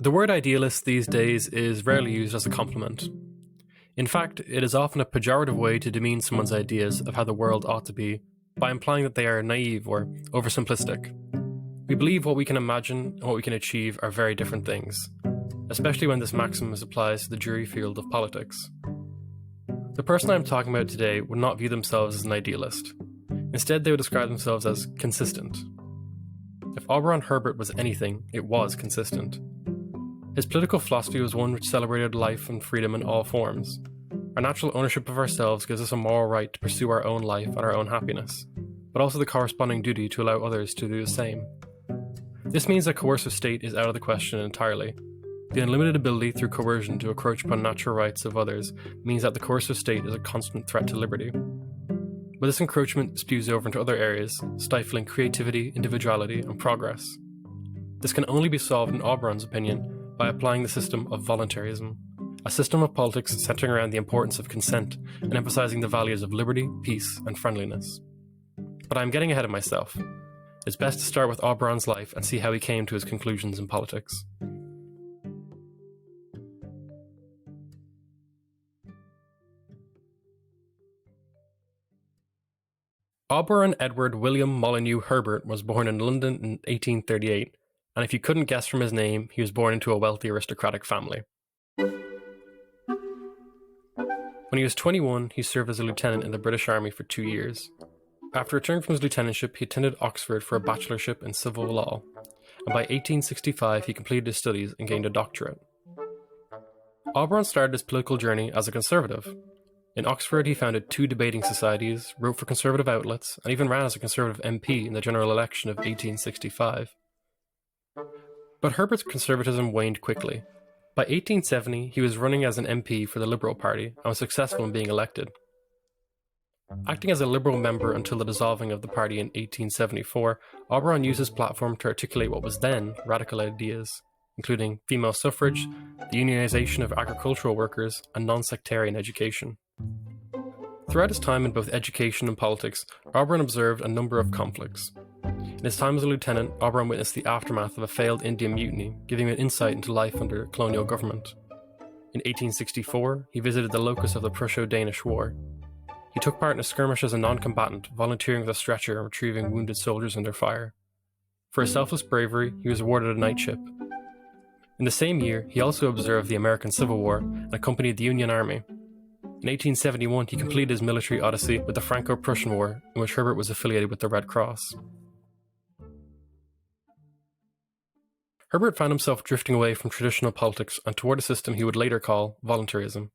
The word idealist these days is rarely used as a compliment. In fact, it is often a pejorative way to demean someone's ideas of how the world ought to be by implying that they are naive or oversimplistic. We believe what we can imagine and what we can achieve are very different things, especially when this maxim applies to the jury field of politics. The person I'm talking about today would not view themselves as an idealist. Instead, they would describe themselves as consistent. If Auberon Herbert was anything, it was consistent. His political philosophy was one which celebrated life and freedom in all forms. Our natural ownership of ourselves gives us a moral right to pursue our own life and our own happiness, but also the corresponding duty to allow others to do the same. This means that coercive state is out of the question entirely. The unlimited ability through coercion to encroach upon natural rights of others means that the coercive state is a constant threat to liberty. But this encroachment spews over into other areas, stifling creativity, individuality, and progress. This can only be solved, in Auberon's opinion, by applying the system of voluntaryism, a system of politics centering around the importance of consent and emphasizing the values of liberty, peace, and friendliness. But I'm getting ahead of myself. It's best to start with Auberon's life and see how he came to his conclusions in politics. Auberon Edward William Molyneux Herbert was born in London in 1838, and if you couldn't guess from his name, he was born into a wealthy aristocratic family. When he was 21, he served as a lieutenant in the British Army for 2 years. After returning from his lieutenantship, he attended Oxford for a bachelorship in civil law, and by 1865 he completed his studies and gained a doctorate. Auberon started his political journey as a conservative. In Oxford, he founded 2 debating societies, wrote for conservative outlets, and even ran as a conservative MP in the general election of 1865. But Herbert's conservatism waned quickly. By 1870, he was running as an MP for the Liberal Party and was successful in being elected. Acting as a Liberal member until the dissolving of the party in 1874, Auberon used his platform to articulate what was then radical ideas, including female suffrage, the unionization of agricultural workers, and non-sectarian education. Throughout his time in both education and politics, Auberon observed a number of conflicts. In his time as a lieutenant, Auberon witnessed the aftermath of a failed Indian mutiny, giving him an insight into life under colonial government. In 1864, he visited the locus of the Prusso-Danish War. He took part in a skirmish as a non-combatant, volunteering with a stretcher and retrieving wounded soldiers under fire. For his selfless bravery, he was awarded a knightship. In the same year, he also observed the American Civil War and accompanied the Union Army. In 1871, he completed his military odyssey with the Franco-Prussian War, in which Herbert was affiliated with the Red Cross. Herbert found himself drifting away from traditional politics and toward a system he would later call voluntarism.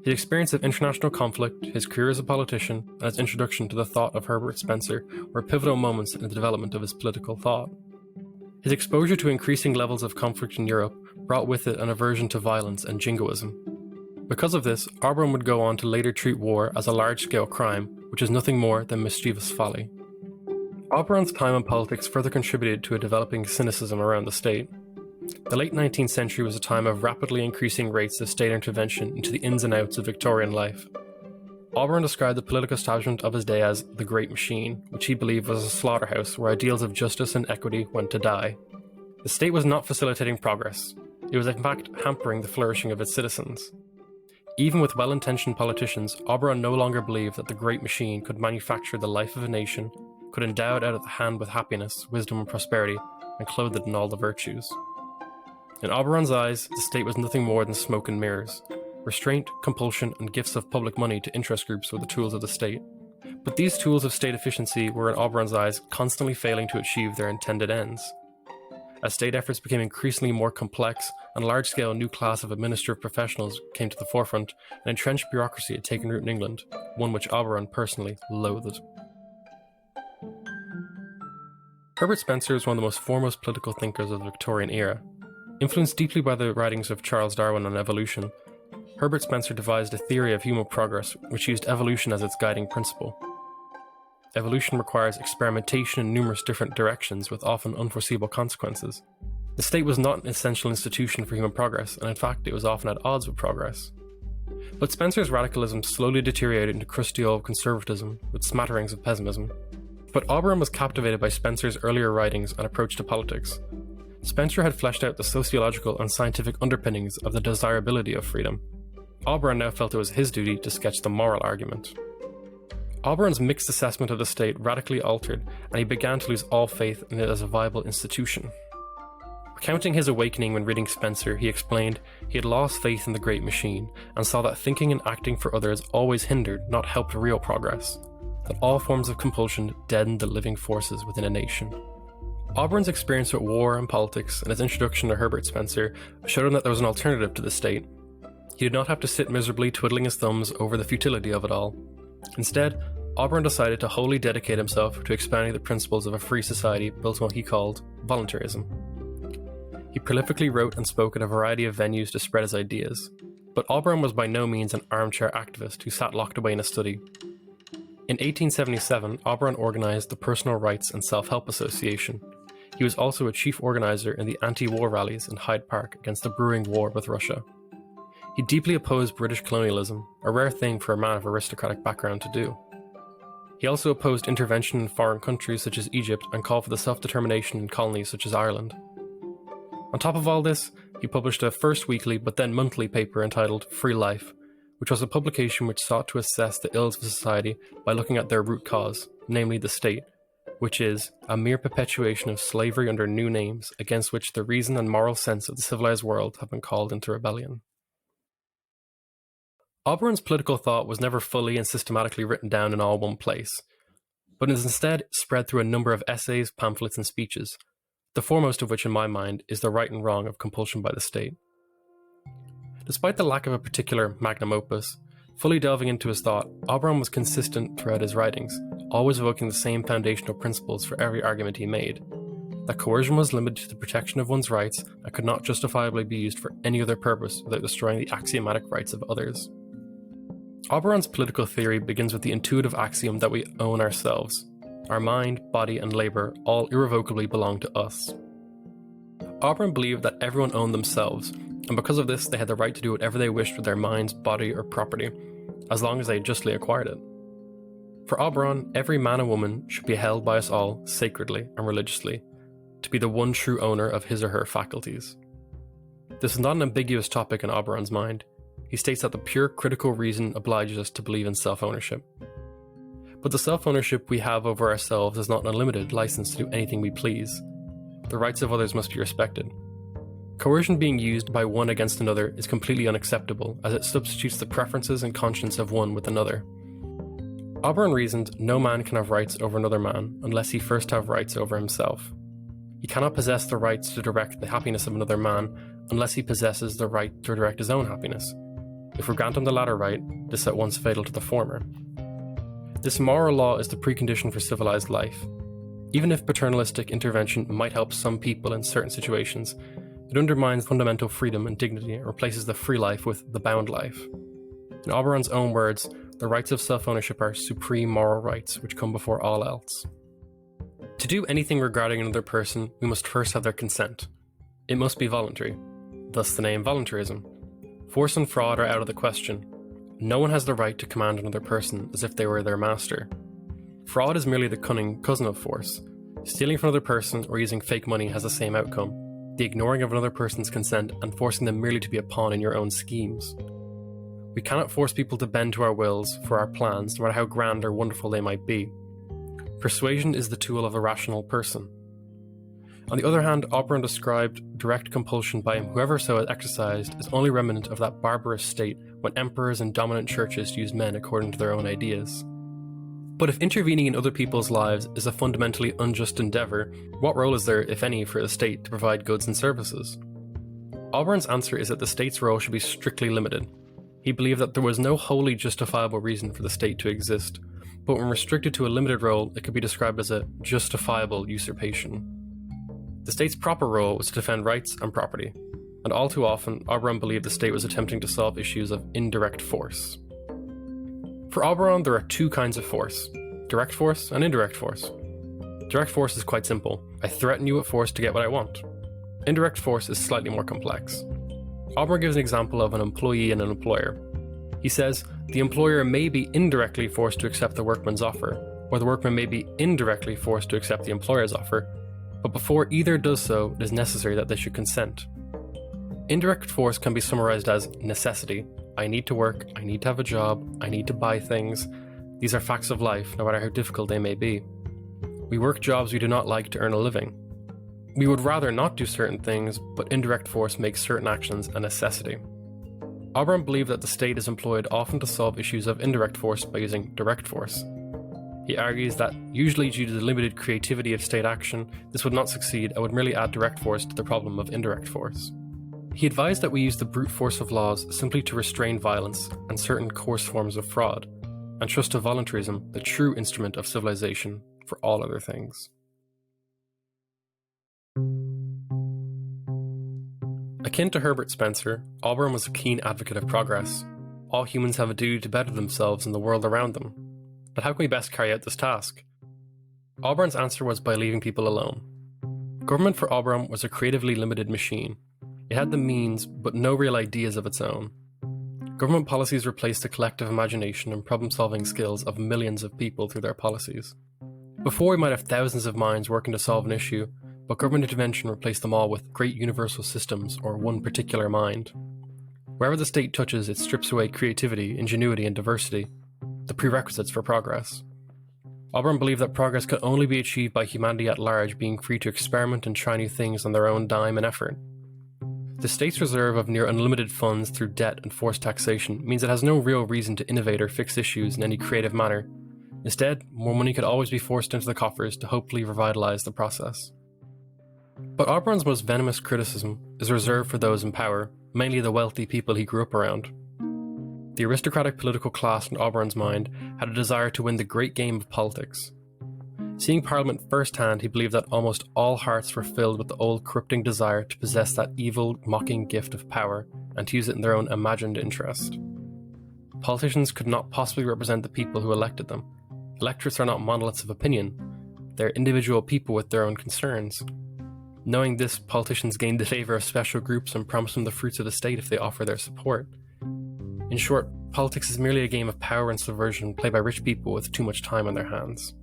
His experience of international conflict, his career as a politician, and his introduction to the thought of Herbert Spencer were pivotal moments in the development of his political thought. His exposure to increasing levels of conflict in Europe brought with it an aversion to violence and jingoism. Because of this, Auberon would go on to later treat war as a large-scale crime, which is nothing more than mischievous folly. Auberon's time in politics further contributed to a developing cynicism around the state. The late 19th century was a time of rapidly increasing rates of state intervention into the ins and outs of Victorian life. Auberon described the political establishment of his day as the Great Machine, which he believed was a slaughterhouse where ideals of justice and equity went to die. The state was not facilitating progress. It was in fact hampering the flourishing of its citizens. Even with well-intentioned politicians, Auberon no longer believed that the Great Machine could manufacture the life of a nation, could endow it out of the hand with happiness, wisdom, and prosperity, and clothe it in all the virtues. In Auberon's eyes, the state was nothing more than smoke and mirrors. Restraint, compulsion, and gifts of public money to interest groups were the tools of the state. But these tools of state efficiency were, in Auberon's eyes, constantly failing to achieve their intended ends. As state efforts became increasingly more complex and a large-scale new class of administrative professionals came to the forefront, an entrenched bureaucracy had taken root in England, one which Auberon personally loathed. Herbert Spencer is one of the most foremost political thinkers of the Victorian era. Influenced deeply by the writings of Charles Darwin on evolution, Herbert Spencer devised a theory of human progress which used evolution as its guiding principle. Evolution requires experimentation in numerous different directions with often unforeseeable consequences. The state was not an essential institution for human progress, and in fact it was often at odds with progress. But Spencer's radicalism slowly deteriorated into crusty old conservatism with smatterings of pessimism. But Auberon was captivated by Spencer's earlier writings and approach to politics. Spencer had fleshed out the sociological and scientific underpinnings of the desirability of freedom. Auberon now felt it was his duty to sketch the moral argument. Auberon's mixed assessment of the state radically altered, and he began to lose all faith in it as a viable institution. Recounting his awakening when reading Spencer, he explained he had lost faith in the great machine and saw that thinking and acting for others always hindered, not helped real progress, that all forms of compulsion deadened the living forces within a nation. Auberon's experience with war and politics and his introduction to Herbert Spencer showed him that there was an alternative to the state. He did not have to sit miserably twiddling his thumbs over the futility of it all. Instead, Auberon decided to wholly dedicate himself to expounding the principles of a free society built on what he called voluntaryism. He prolifically wrote and spoke at a variety of venues to spread his ideas, but Auberon was by no means an armchair activist who sat locked away in a study. In 1877, Auberon organised the Personal Rights and Self-Help Association. He was also a chief organiser in the anti-war rallies in Hyde Park against the brewing war with Russia. He deeply opposed British colonialism, a rare thing for a man of aristocratic background to do. He also opposed intervention in foreign countries such as Egypt and called for the self-determination in colonies such as Ireland. On top of all this, he published a first weekly but then monthly paper entitled Free Life, which was a publication which sought to assess the ills of society by looking at their root cause, namely the state, which is a mere perpetuation of slavery under new names against which the reason and moral sense of the civilized world have been called into rebellion. Auberon's political thought was never fully and systematically written down in all one place, but is instead spread through a number of essays, pamphlets, and speeches, the foremost of which in my mind is The Right and Wrong of Compulsion by the State. Despite the lack of a particular magnum opus, fully delving into his thought, Auberon was consistent throughout his writings, always evoking the same foundational principles for every argument he made, that coercion was limited to the protection of one's rights and could not justifiably be used for any other purpose without destroying the axiomatic rights of others. Auberon's political theory begins with the intuitive axiom that we own ourselves. Our mind, body, and labour all irrevocably belong to us. Auberon believed that everyone owned themselves, and because of this they had the right to do whatever they wished with their minds, body, or property, as long as they had justly acquired it. For Auberon, every man and woman should be held by us all sacredly and religiously, to be the one true owner of his or her faculties. This is not an ambiguous topic in Auberon's mind. He states that the pure critical reason obliges us to believe in self-ownership. But the self-ownership we have over ourselves is not an unlimited license to do anything we please. The rights of others must be respected. Coercion being used by one against another is completely unacceptable, as it substitutes the preferences and conscience of one with another. Auberon reasoned no man can have rights over another man unless he first have rights over himself. He cannot possess the rights to direct the happiness of another man unless he possesses the right to direct his own happiness. If we grant him the latter right, this is at once fatal to the former. This moral law is the precondition for civilized life. Even if paternalistic intervention might help some people in certain situations, it undermines fundamental freedom and dignity and replaces the free life with the bound life. In Auberon's own words, the rights of self-ownership are supreme moral rights which come before all else. To do anything regarding another person, we must first have their consent. It must be voluntary, thus the name voluntarism. Force and fraud are out of the question. No one has the right to command another person as if they were their master. Fraud is merely the cunning cousin of force. Stealing from another person or using fake money has the same outcome, the ignoring of another person's consent and forcing them merely to be a pawn in your own schemes. We cannot force people to bend to our wills for our plans, no matter how grand or wonderful they might be. Persuasion is the tool of a rational person. On the other hand, Auberon described direct compulsion by whoever so is exercised as only remnant of that barbarous state when emperors and dominant churches used men according to their own ideas. But if intervening in other people's lives is a fundamentally unjust endeavour, what role is there, if any, for the state to provide goods and services? Auberon's answer is that the state's role should be strictly limited. He believed that there was no wholly justifiable reason for the state to exist, but when restricted to a limited role, it could be described as a justifiable usurpation. The state's proper role was to defend rights and property, and all too often, Auberon believed the state was attempting to solve issues of indirect force. For Auberon, there are two kinds of force: direct force and indirect force. Direct force is quite simple. I threaten you with force to get what I want. Indirect force is slightly more complex. Auberon gives an example of an employee and an employer. He says, the employer may be indirectly forced to accept the workman's offer, or the workman may be indirectly forced to accept the employer's offer, but before either does so, it is necessary that they should consent. Indirect force can be summarized as necessity. I need to work, I need to have a job, I need to buy things. These are facts of life, no matter how difficult they may be. We work jobs we do not like to earn a living. We would rather not do certain things, but indirect force makes certain actions a necessity. Auberon believed that the state is employed often to solve issues of indirect force by using direct force. He argues that, usually due to the limited creativity of state action, this would not succeed and would merely add direct force to the problem of indirect force. He advised that we use the brute force of laws simply to restrain violence and certain coarse forms of fraud, and trust to voluntarism, the true instrument of civilization, for all other things. Akin to Herbert Spencer, Auberon was a keen advocate of progress. All humans have a duty to better themselves and the world around them. But how can we best carry out this task? Auberon's answer was by leaving people alone. Government for Auberon was a creatively limited machine. It had the means, but no real ideas of its own. Government policies replaced the collective imagination and problem-solving skills of millions of people through their policies. Before, we might have thousands of minds working to solve an issue, but government intervention replaced them all with great universal systems or one particular mind. Wherever the state touches, it strips away creativity, ingenuity, and diversity, the prerequisites for progress. Auberon believed that progress could only be achieved by humanity at large being free to experiment and try new things on their own dime and effort. The state's reserve of near unlimited funds through debt and forced taxation means it has no real reason to innovate or fix issues in any creative manner. Instead, more money could always be forced into the coffers to hopefully revitalize the process. But Auberon's most venomous criticism is reserved for those in power, mainly the wealthy people he grew up around. The aristocratic political class in Auberon's mind had a desire to win the great game of politics. Seeing Parliament firsthand, he believed that almost all hearts were filled with the old corrupting desire to possess that evil, mocking gift of power and to use it in their own imagined interest. Politicians could not possibly represent the people who elected them. Electorates are not monoliths of opinion. They're individual people with their own concerns. Knowing this, politicians gained the favour of special groups and promise them the fruits of the state if they offer their support. In short, politics is merely a game of power and subversion played by rich people with too much time on their hands.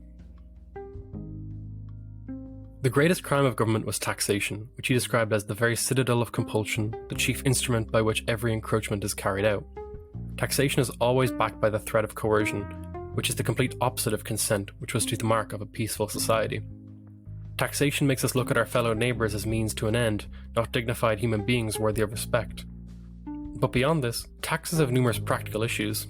The greatest crime of government was taxation, which he described as the very citadel of compulsion, the chief instrument by which every encroachment is carried out. Taxation is always backed by the threat of coercion, which is the complete opposite of consent, which was to be the mark of a peaceful society. Taxation makes us look at our fellow neighbours as means to an end, not dignified human beings worthy of respect. But beyond this, taxes have numerous practical issues.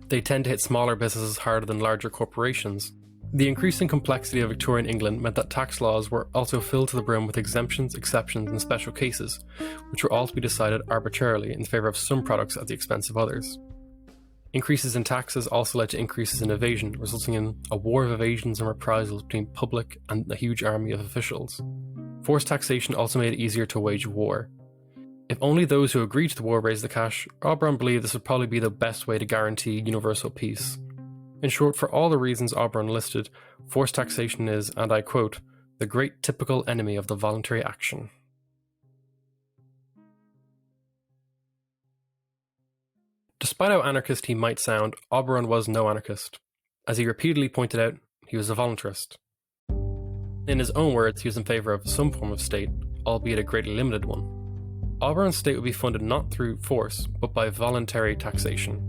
They tend to hit smaller businesses harder than larger corporations. The increasing complexity of Victorian England meant that tax laws were also filled to the brim with exemptions, exceptions, and special cases, which were all to be decided arbitrarily in favour of some products at the expense of others. Increases in taxes also led to increases in evasion, resulting in a war of evasions and reprisals between public and a huge army of officials. Forced taxation also made it easier to wage war. If only those who agreed to the war raised the cash, Auberon believed this would probably be the best way to guarantee universal peace. In short, for all the reasons Auberon listed, forced taxation is, and I quote, the great typical enemy of the voluntary action. Despite how anarchist he might sound, Auberon was no anarchist. As he repeatedly pointed out, he was a voluntarist. In his own words, he was in favour of some form of state, albeit a greatly limited one. Auberon's state would be funded not through force, but by voluntary taxation.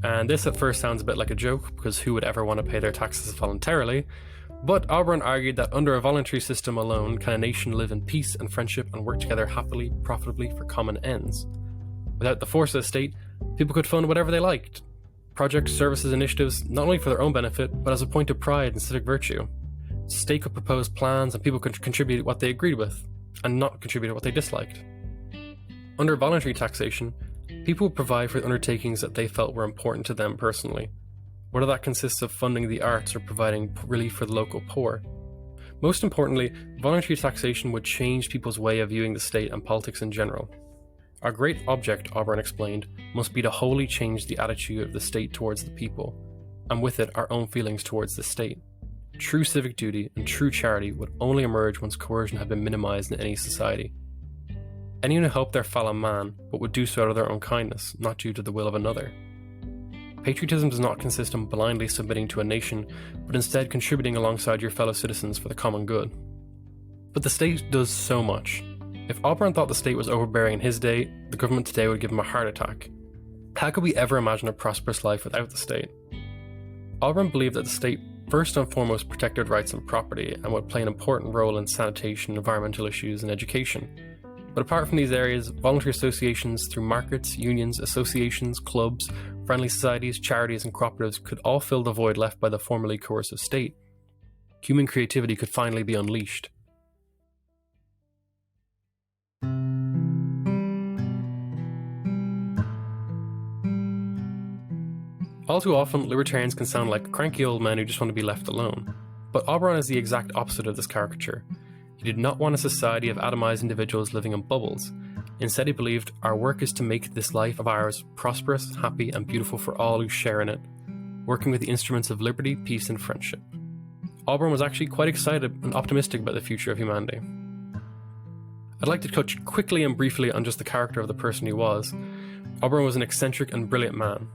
And this at first sounds a bit like a joke, because who would ever want to pay their taxes voluntarily? But Auberon argued that under a voluntary system alone can a nation live in peace and friendship and work together happily, profitably for common ends. Without the force of the state, people could fund whatever they liked. Projects, services, initiatives, not only for their own benefit, but as a point of pride and civic virtue. The state could propose plans and people could contribute what they agreed with, and not contribute what they disliked. Under voluntary taxation, people would provide for undertakings that they felt were important to them personally, whether that consists of funding the arts or providing relief for the local poor. Most importantly, voluntary taxation would change people's way of viewing the state and politics in general. Our great object, Auberon explained, must be to wholly change the attitude of the state towards the people, and with it our own feelings towards the state. True civic duty and true charity would only emerge once coercion had been minimized in any society. Anyone who helped their fellow man, but would do so out of their own kindness, not due to the will of another. Patriotism does not consist in blindly submitting to a nation, but instead contributing alongside your fellow citizens for the common good. But the state does so much. If Auberon thought the state was overbearing in his day, the government today would give him a heart attack. How could we ever imagine a prosperous life without the state? Auberon believed that the state first and foremost protected rights and property and would play an important role in sanitation, environmental issues, and education. But apart from these areas, voluntary associations through markets, unions, associations, clubs, friendly societies, charities, and cooperatives could all fill the void left by the formerly coercive state. Human creativity could finally be unleashed. All too often, libertarians can sound like cranky old men who just want to be left alone. But Auberon is the exact opposite of this caricature. He did not want a society of atomized individuals living in bubbles. Instead, he believed our work is to make this life of ours prosperous, happy, and beautiful for all who share in it, working with the instruments of liberty, peace, and friendship. Auberon was actually quite excited and optimistic about the future of humanity. I'd like to touch quickly and briefly on just the character of the person he was. Auberon was an eccentric and brilliant man.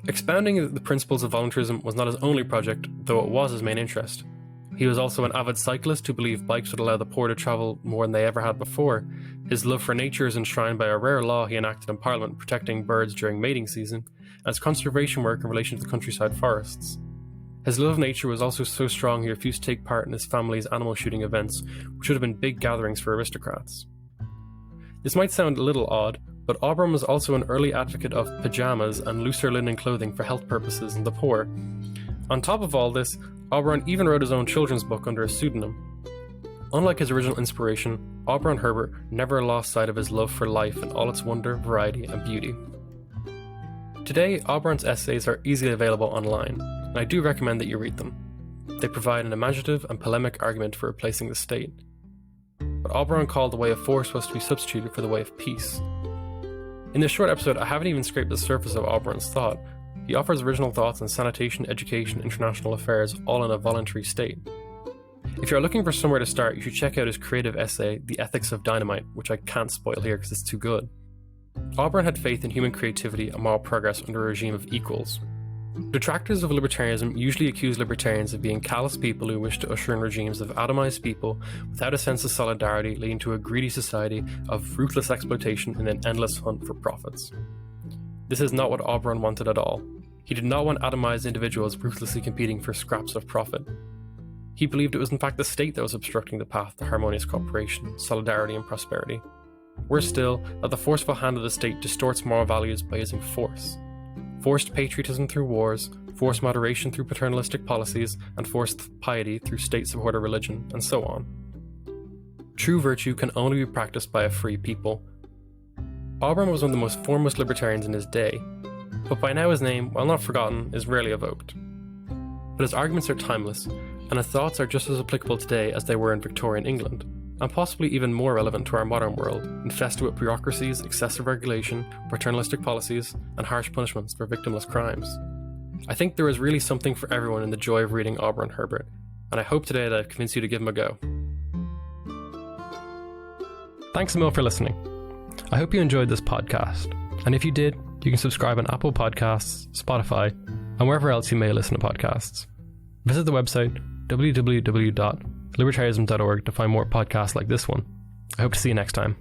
Expounding the principles of voluntarism was not his only project, though it was his main interest. He was also an avid cyclist who believed bikes would allow the poor to travel more than they ever had before. His love for nature is enshrined by a rare law he enacted in Parliament protecting birds during mating season, and his conservation work in relation to the countryside forests. His love of nature was also so strong he refused to take part in his family's animal shooting events, which would have been big gatherings for aristocrats. This might sound a little odd, but Auberon was also an early advocate of pajamas and looser linen clothing for health purposes and the poor. On top of all this, Auberon even wrote his own children's book under a pseudonym. Unlike his original inspiration, Auberon Herbert never lost sight of his love for life and all its wonder, variety, and beauty. Today, Auberon's essays are easily available online, and I do recommend that you read them. They provide an imaginative and polemic argument for replacing the state. But Auberon called the way of force was to be substituted for the way of peace. In this short episode, I haven't even scraped the surface of Auberon's thought. He offers original thoughts on sanitation, education, international affairs, all in a voluntary state. If you're looking for somewhere to start, you should check out his creative essay, The Ethics of Dynamite, which I can't spoil here because it's too good. Auberon had faith in human creativity and moral progress under a regime of equals. Detractors of libertarianism usually accuse libertarians of being callous people who wish to usher in regimes of atomized people without a sense of solidarity, leading to a greedy society of ruthless exploitation and an endless hunt for profits. This is not what Auberon wanted at all. He did not want atomized individuals ruthlessly competing for scraps of profit. He believed it was in fact the state that was obstructing the path to harmonious cooperation, solidarity, and prosperity. Worse still, that the forceful hand of the state distorts moral values by using force. Forced patriotism through wars, forced moderation through paternalistic policies, and forced piety through state-supported religion, and so on. True virtue can only be practiced by a free people. Auberon was one of the most foremost libertarians in his day, but by now his name, while not forgotten, is rarely evoked. But his arguments are timeless, and his thoughts are just as applicable today as they were in Victorian England, and possibly even more relevant to our modern world, infested with bureaucracies, excessive regulation, paternalistic policies, and harsh punishments for victimless crimes. I think there is really something for everyone in the joy of reading Auberon Herbert, and I hope today that I've convinced you to give him a go. Thanks a mil for listening. I hope you enjoyed this podcast, and if you did, you can subscribe on Apple Podcasts, Spotify, and wherever else you may listen to podcasts. Visit the website www.libertarianism.org to find more podcasts like this one. I hope to see you next time.